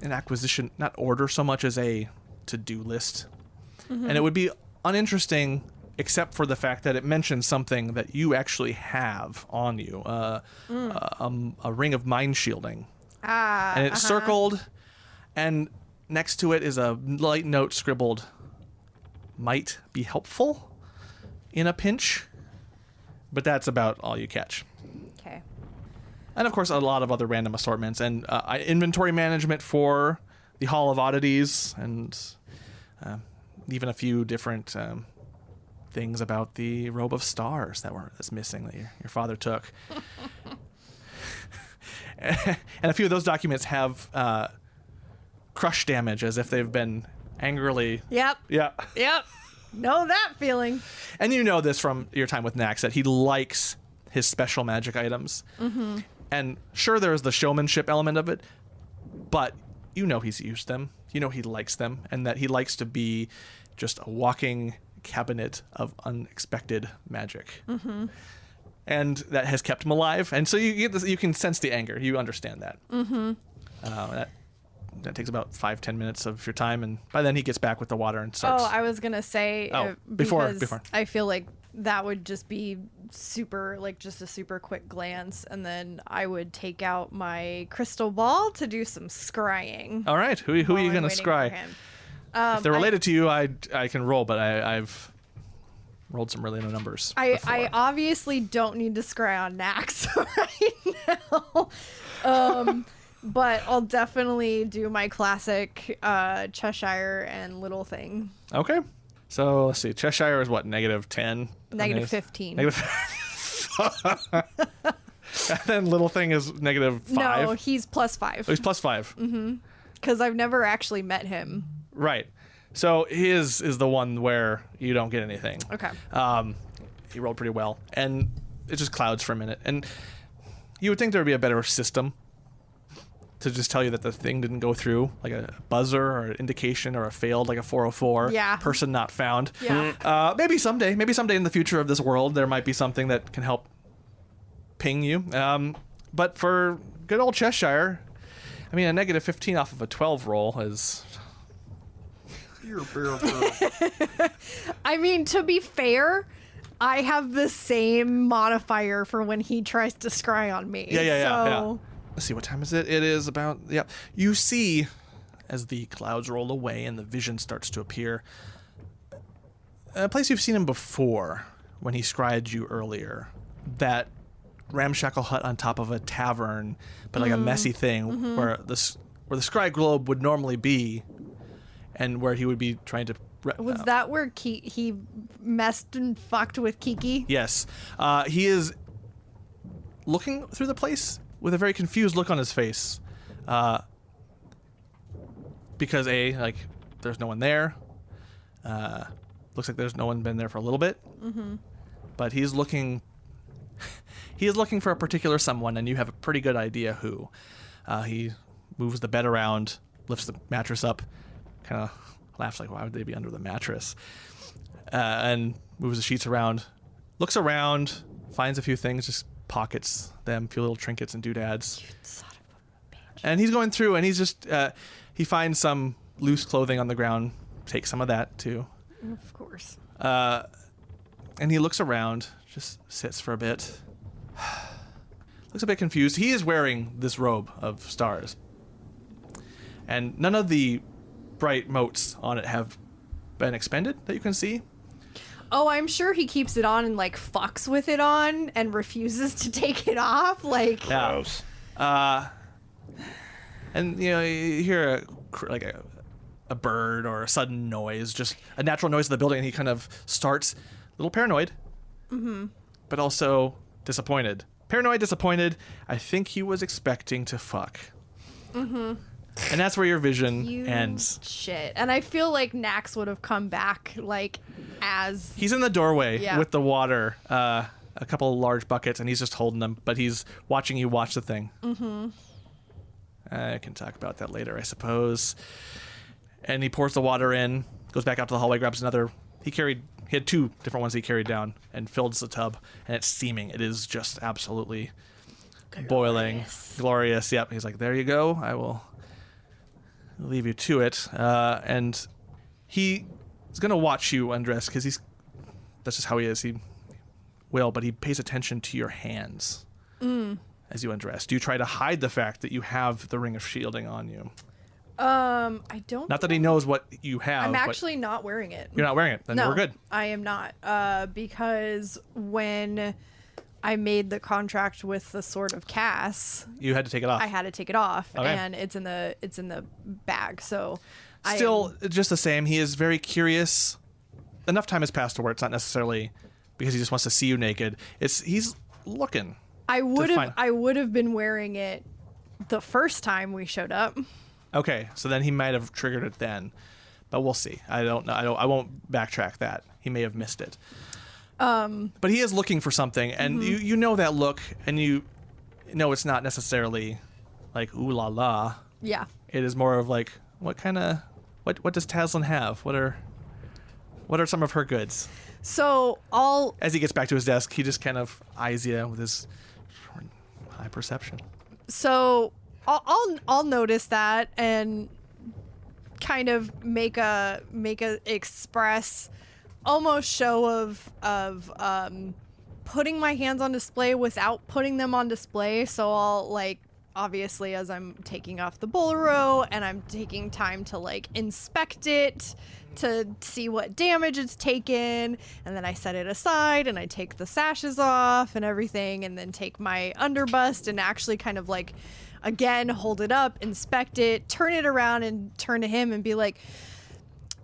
acquisition, not order so much as a to-do list. And it would be uninteresting except for the fact that it mentions something that you actually have on you, a ring of mind shielding. And it's circled, and next to it is a light note scribbled, might be helpful in a pinch, but that's about all you catch. Okay. And of course, a lot of other random assortments and inventory management for the Hall of Oddities, and even a few different things about the robe of stars that's missing that your father took. And a few of those documents have crush damage, as if they've been angrily. Yep. Know that feeling. And you know this from your time with Nax, that he likes his special magic items. And sure, there is the showmanship element of it, but you know he's used them. You know he likes them, and that he likes to be just a walking cabinet of unexpected magic. And that has kept him alive. And so you get this, you can sense the anger. You understand that. That takes about 5-10 minutes of your time, and by then he gets back with the water and starts. I was gonna say. Before. I feel like that would just be super, like just a super quick glance, and then I would take out my crystal ball to do some scrying. All right, who are you gonna scry? If they're related to you, I can roll, but I've rolled some really low numbers. I obviously don't need to scry on Nax right now. But I'll definitely do my classic Cheshire and Little Thing. Okay. So let's see. Cheshire is what? -10? -15. And then Little Thing is -5? No, he's +5. Oh, he's +5. Because I've never actually met him. Right. So his is the one where you don't get anything. Okay. He rolled pretty well. And it just clouds for a minute. And you would think there would be a better system to just tell you that the thing didn't go through, like a buzzer or an indication or a failed, like a 404. Yeah. Person not found. Yeah. Maybe someday in the future of this world, there might be something that can help ping you. But for good old Cheshire, I mean, a -15 off of a 12 roll is... I mean, to be fair, I have the same modifier for when he tries to scry on me. Yeah. Let's see, what time is it? It is about, You see, as the clouds roll away and the vision starts to appear, a place you've seen him before when he scried you earlier. That ramshackle hut on top of a tavern, but like a messy thing where the scry globe would normally be, and where he would be trying to... Was that where he messed and fucked with Kiki? Yes. He is looking through the place with a very confused look on his face. Because there's no one there. Looks like there's no one been there for a little bit. But he's looking for a particular someone, and you have a pretty good idea who. He moves the bed around, lifts the mattress up, kind of laughs like, why would they be under the mattress? And moves the sheets around, looks around, finds a few things, just pockets them, a few little trinkets and doodads. You son of a bitch. And he's going through, and he's just, he finds some loose clothing on the ground, takes some of that too. Of course. And he looks around, just sits for a bit, looks a bit confused. He is wearing this robe of stars, and none of the bright motes on it have been expended that you can see. Oh, I'm sure he keeps it on and like fucks with it on and refuses to take it off. Like, Gross. And you hear a bird or a sudden noise, just a natural noise of the building, and he kind of starts a little paranoid, but also disappointed. Paranoid, disappointed. I think he was expecting to fuck. And that's where your vision ends. Shit. And I feel like Nax would have come back, like, as... He's in the doorway with the water. a couple of large buckets, and he's just holding them, but he's watching you watch the thing. Mm-hmm. I can talk about that later, I suppose. And he pours the water in, goes back out to the hallway, grabs another. He had 2 different ones he carried down and fills the tub, and it's steaming. It is just absolutely boiling. Glorious. Yep. He's like, there you go. I will leave you to it. And he's going to watch you undress because that's just how he is. He will, but he pays attention to your hands as you undress. Do you try to hide the fact that you have the ring of shielding on you? I don't. Not that he knows what you have. I'm actually not wearing it. You're not wearing it. Then No, we're good. I am not. Because when I made the contract with the Sword of Cass, You had to take it off. I had to take it off, Okay. and it's in the bag. So Still, just the same. He is very curious. Enough time has passed to where it's not necessarily because he just wants to see you naked. He's looking. I would find- have been wearing it the first time we showed up. Okay, so then he might have triggered it then, but we'll see. I don't know. I won't backtrack that. He may have missed it. But he is looking for something, and you know that look, and you know it's not necessarily like ooh la la. Yeah. It is more of like what does Taslinn have? What are some of her goods? So As he gets back to his desk, he just kind of eyes you with his high perception. So I'll notice that and kind of make a express almost show of putting my hands on display without putting them on display. So I'll like obviously as I'm taking off the bolero and I'm taking time to like inspect it to see what damage it's taken, and then I set it aside and I take the sashes off and everything, and then take my underbust and actually kind of like again hold it up, inspect it, turn it around and turn to him and be like,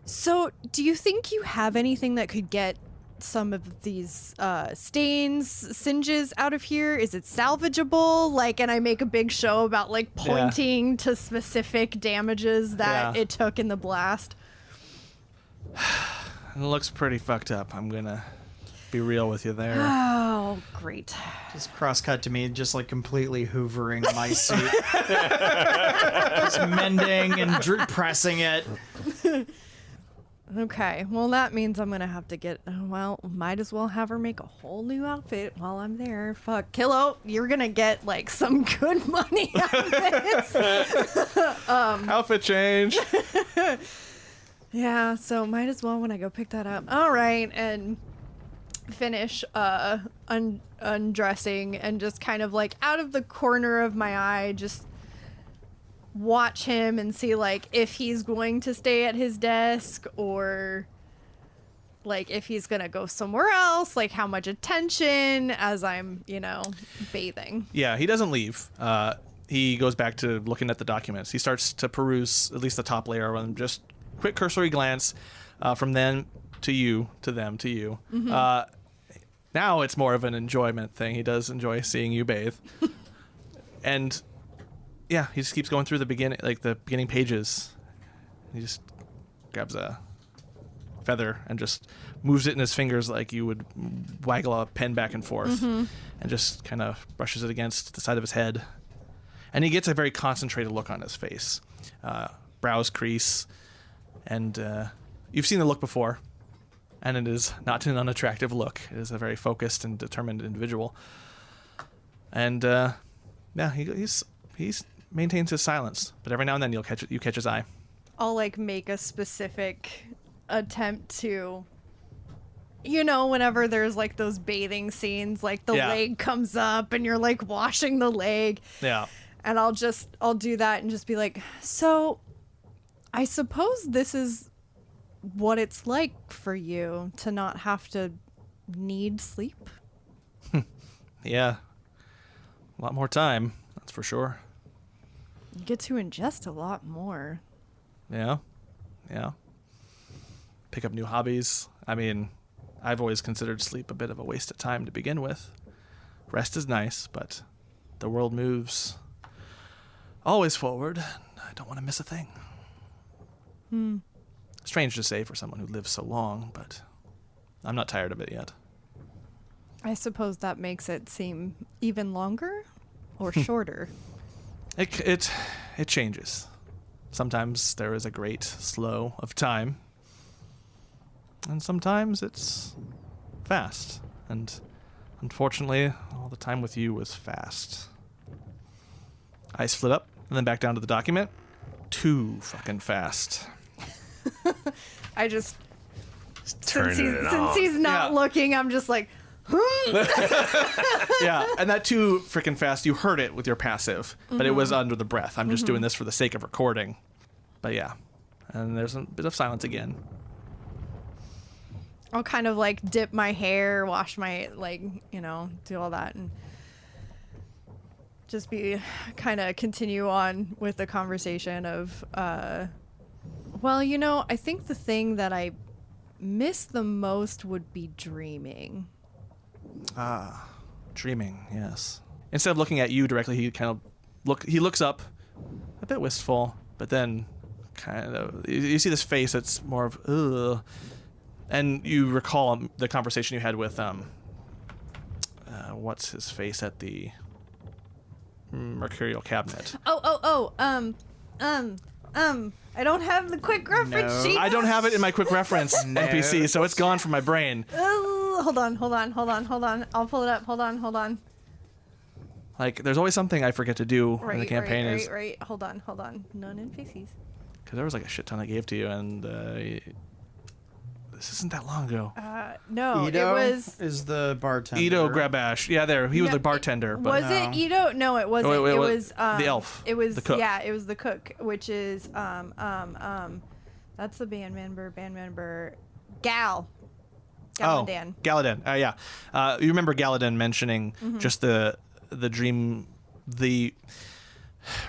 so do you think you have anything that could get some of these stains, singes out of here? Is it salvageable? Like, and I make a big show about like pointing to specific damages that it took in the blast. It looks pretty fucked up. I'm gonna be real with you there. Oh, great. Just cross-cut to me, just like completely hoovering my suit. Just mending and pressing it. Okay, well that means I'm gonna have to get, might as well have her make a whole new outfit while I'm there. Fuck, Kilo, you're gonna get like some good money out of this. Outfit change. Yeah, so might as well when I go pick that up. All right, and finish undressing and just kind of like out of the corner of my eye, just watch him and see like if he's going to stay at his desk or like if he's gonna go somewhere else, like how much attention as I'm, bathing. Yeah, he doesn't leave. He goes back to looking at the documents. He starts to peruse at least the top layer of them, just quick cursory glance from them to you, to them to you. Mm-hmm. Now it's more of an enjoyment thing. He does enjoy seeing you bathe. And yeah, he just keeps going through the beginning pages. He just grabs a feather and just moves it in his fingers like you would waggle a pen back and forth, and just kind of brushes it against the side of his head. And he gets a very concentrated look on his face. Brows crease, and you've seen the look before, and it is not an unattractive look. It is a very focused and determined individual. And he maintains his silence, but every now and then you catch his eye. I'll like make a specific attempt to, whenever there's like those bathing scenes, like the leg comes up and you're like washing the leg. Yeah. And I'll do that and just be like, so I suppose this is what it's like for you to not have to need sleep. Yeah. A lot more time, that's for sure. You get to ingest a lot more. Yeah. Yeah. Pick up new hobbies. I mean, I've always considered sleep a bit of a waste of time to begin with. Rest is nice, but the world moves always forward. I don't want to miss a thing. Strange to say for someone who lives so long, but I'm not tired of it yet. I suppose that makes it seem even longer or shorter. It changes. Sometimes there is a great slow of time, and sometimes it's fast. And unfortunately, all the time with you was fast. I split up and then back down to the document. Too fucking fast. I just Turning it since on. he's not Yeah. looking, I'm just like, Yeah, and that too freaking fast. You heard it with your passive, but it was under the breath. I'm just doing this for the sake of recording. But yeah, and there's a bit of silence again. I'll kind of like dip my hair, wash my, like, do all that and just be kind of continue on with the conversation of, well, I think the thing that I miss the most would be dreaming. Dreaming, yes. Instead of looking at you directly, he looks up, a bit wistful, but then kind of you see this face that's more of ugh. And you recall the conversation you had with what's his face at the mercurial cabinet. I don't have the quick reference sheet. I don't have it in my quick reference NPC, so it's gone from my brain. Hold on. I'll pull it up. Hold on. Like, there's always something I forget to do in the campaign. Right. Hold on. None NPCs. Because there was like a shit ton I gave to you, and this isn't that long ago. No, Ito it was. is the bartender. Ito Grabash. Yeah, there. He was No, the bartender. But Was it Ito? No, it wasn't. Oh, wait, it wait, was the elf, It was the cook. Yeah, it was the cook, which is that's the band member Gal. Galadan. Galadan. Yeah. You remember Galadan mentioning just the dream, the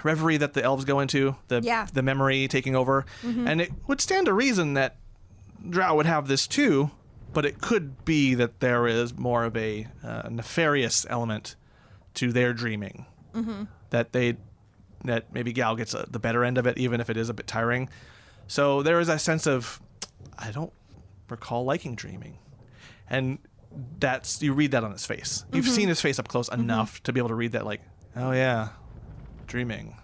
reverie that the elves go into, the memory taking over, and it would stand to reason that Drow would have this too, but it could be that there is more of a nefarious element to their dreaming, that maybe Gal gets the better end of it, even if it is a bit tiring. So there is a sense of, I don't recall liking dreaming. And you read that on his face. You've seen his face up close enough to be able to read that, like, oh yeah, dreaming.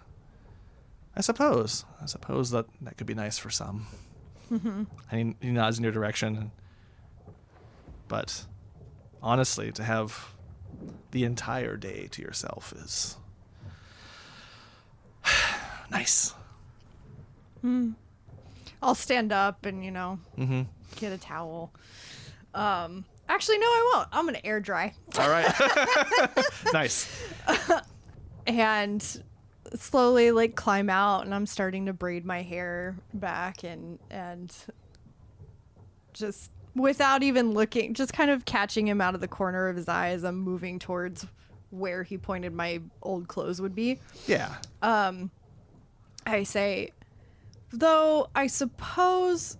I suppose that could be nice for some. And he nods in your direction. But honestly, to have the entire day to yourself is nice. I'll stand up and get a towel. Actually, no, I won't. I'm gonna air dry. All right. Nice. And slowly like climb out, and I'm starting to braid my hair back and just without even looking, just kind of catching him out of the corner of his eye as I'm moving towards where he pointed my old clothes would be. Yeah. I say, though I suppose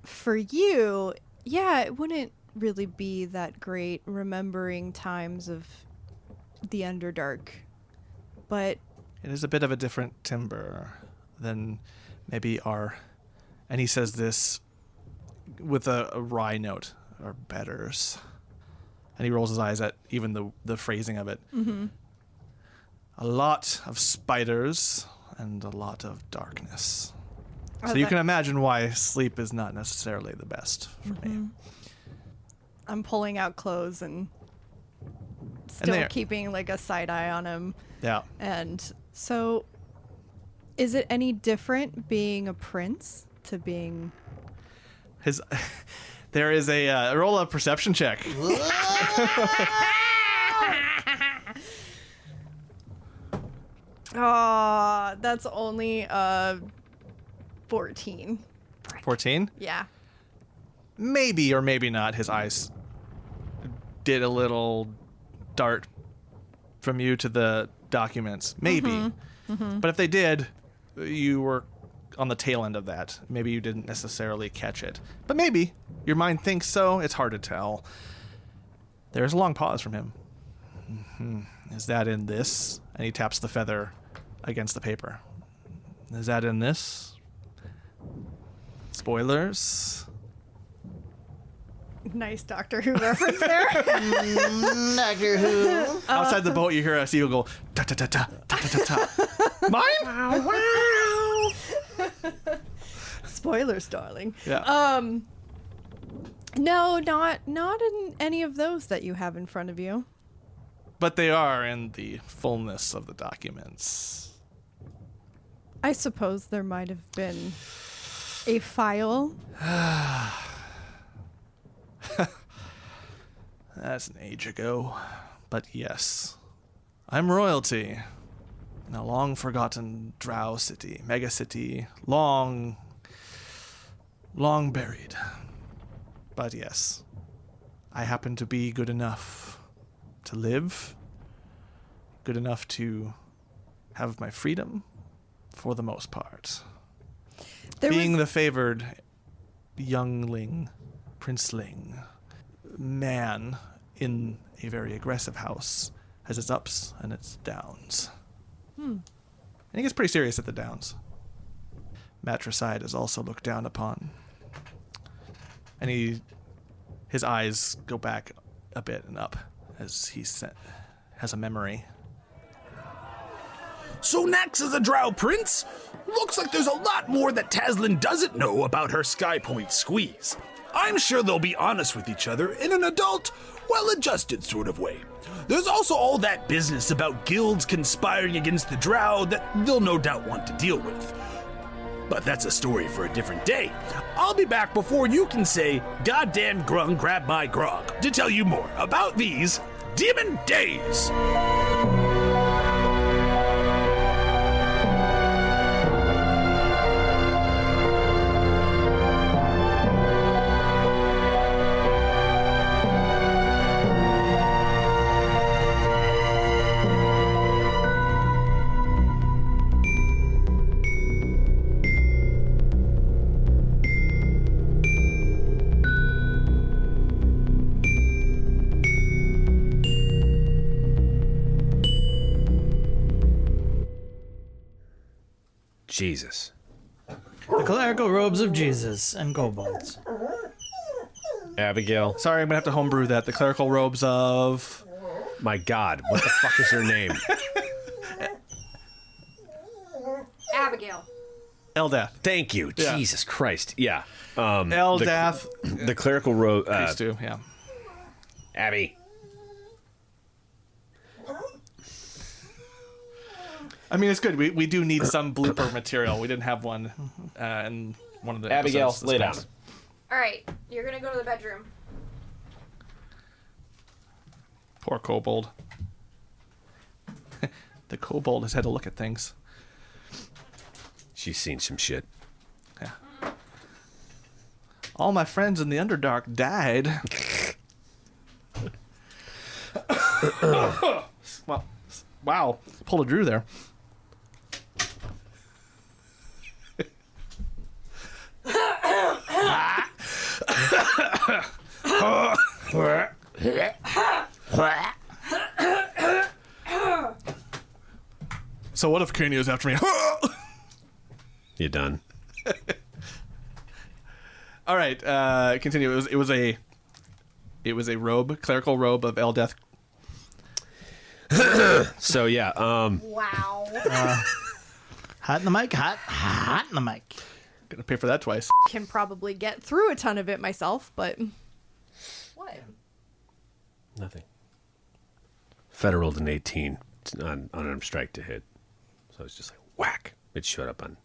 for you, yeah, it wouldn't really be that great remembering times of the Underdark, but It is a bit of a different timbre than maybe and he says this with a wry note, our betters. And he rolls his eyes at even the phrasing of it. A lot of spiders and a lot of darkness. So you can imagine why sleep is not necessarily the best for me. I'm pulling out clothes and still keeping like a side eye on him. Yeah. And so, is it any different being a prince to being... There is a roll of perception check. Oh, that's only 14. 14? Yeah. Maybe or maybe not. His eyes did a little dart from you to the documents. Maybe. But if they did, you were on the tail end of that. Maybe you didn't necessarily catch it. But maybe. Your mind thinks so. It's hard to tell. There's a long pause from him. Is that in this? And he taps the feather against the paper. Is that in this? Spoilers? Nice Doctor Who reference there. Doctor Who. Outside the boat, you hear a seagull go ta ta ta ta ta ta ta. Mine? Spoilers, darling. Yeah. No, not in any of those that you have in front of you. But they are in the fullness of the documents. I suppose there might have been a file. That's an age ago. But yes, I'm royalty in a long-forgotten drow city, mega city, long buried. But yes, I happen to be good enough to live, good enough to have my freedom for the most part. Being the favored youngling, princeling, man in a very aggressive house has its ups and its downs. I think it's pretty serious at the downs. Matricide is also looked down upon. And his eyes go back a bit and up as he has a memory. So Nax is a drow prince? Looks like there's a lot more that Taslinn doesn't know about her Skypoint squeeze. I'm sure they'll be honest with each other in an adult, well-adjusted sort of way. There's also all that business about guilds conspiring against the drow that they'll no doubt want to deal with. But that's a story for a different day. I'll be back before you can say, "Goddamn grung, grab my grog," to tell you more about these demon days. Jesus. The clerical robes of Jesus and kobolds. Abigail. Sorry, I'm going to have to homebrew that. The clerical robes of... My God, what the fuck is her name? Abigail. Eldath. Thank you. Yeah. Jesus Christ. Yeah. Eldath. The clerical robe. These two, yeah. Abby. I mean, it's good. We do need some blooper material. We didn't have one in one of the Abigail, episodes this lay down. past. All right, you're gonna go to the bedroom. Poor kobold. The kobold has had to look at things. She's seen some shit. Yeah. All my friends in the Underdark died. Well, wow. Pulled a Drew there. So what if Canio's after me? You done? All right, continue. It was a robe, clerical robe of Eldath. So yeah, Wow. Hot in the mic, hot in the mic. Gonna pay for that twice. Can probably get through a ton of it myself, but what? nothing. Federal in 18 on unarmed strike to hit. So it's just like whack. It showed up on.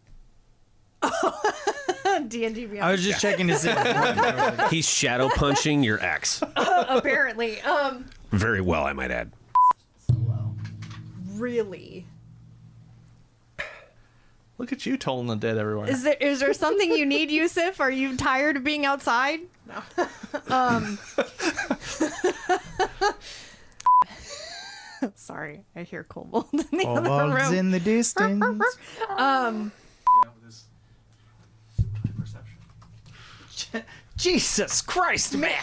D&D Beyond. I was just checking to see. He's shadow punching your ex. Apparently. Very well, I might add. Really? Look at you tolling the dead everywhere. Is there something you need, Yusuf? Are you tired of being outside? No. Sorry, I hear kobold in the other Kobolds room. in the distance. Jesus Christ, man!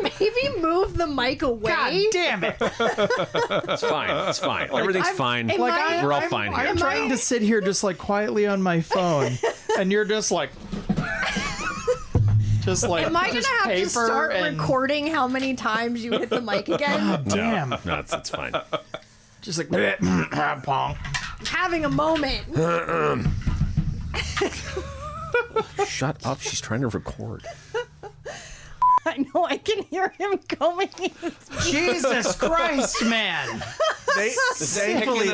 Maybe move the mic away. God damn it! It's fine. It's fine. Everything's fine. am I- We're all fine here. I'm trying to sit here just like quietly on my phone, and you're just like. Just like Am I gonna have to start recording how many times you hit the mic again? Damn. No, it's fine. Just like pong. Having a moment. Shut up. She's trying to record. I know I can hear him going. Jesus Christ, man. Thankfully,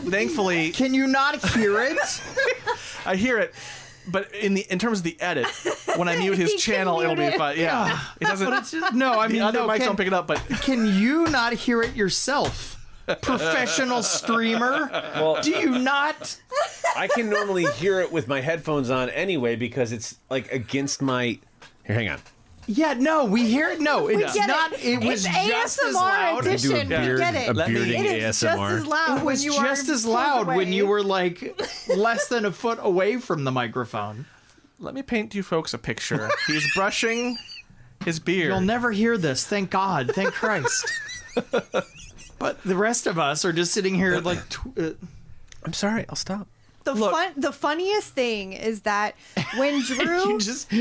thankfully, Can you not hear it? I hear it. But in terms of the edit, when I mute his He can channel, it'll mute be it. fine. Yeah, it doesn't. No, I The mean, other no, mics don't pick it up, but Can you not hear it yourself? Professional streamer? Well, Do you not? I can normally hear it with my headphones on anyway because it's like against my. Here, hang on. Yeah, no, we hear it. No, it's get not. it. It was It's just as ASMR loud. edition. We get it. a bearding It is just ASMR. as loud It when was you just are as loud pulled when you away. were like less than a foot away from the microphone. let me paint you folks a picture. He's brushing his beard. You'll never hear this. Thank God. Thank Christ. But the rest of us are just sitting here like. I'm sorry. I'll stop. The funniest thing is that when Drew You just.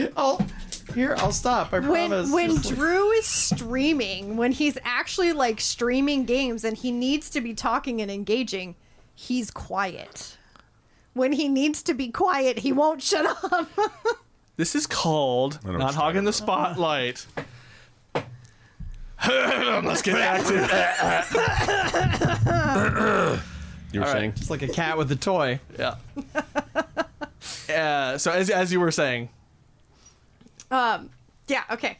I'll stop. I promise. when Just like- Drew is streaming, when he's actually like streaming games and he needs to be talking and engaging, he's quiet. When he needs to be quiet, he won't shut up. This is called know what not you're hogging the spotlight. Let's get back to You were saying? It's like a cat with a toy. yeah. So as you were saying, Yeah, okay.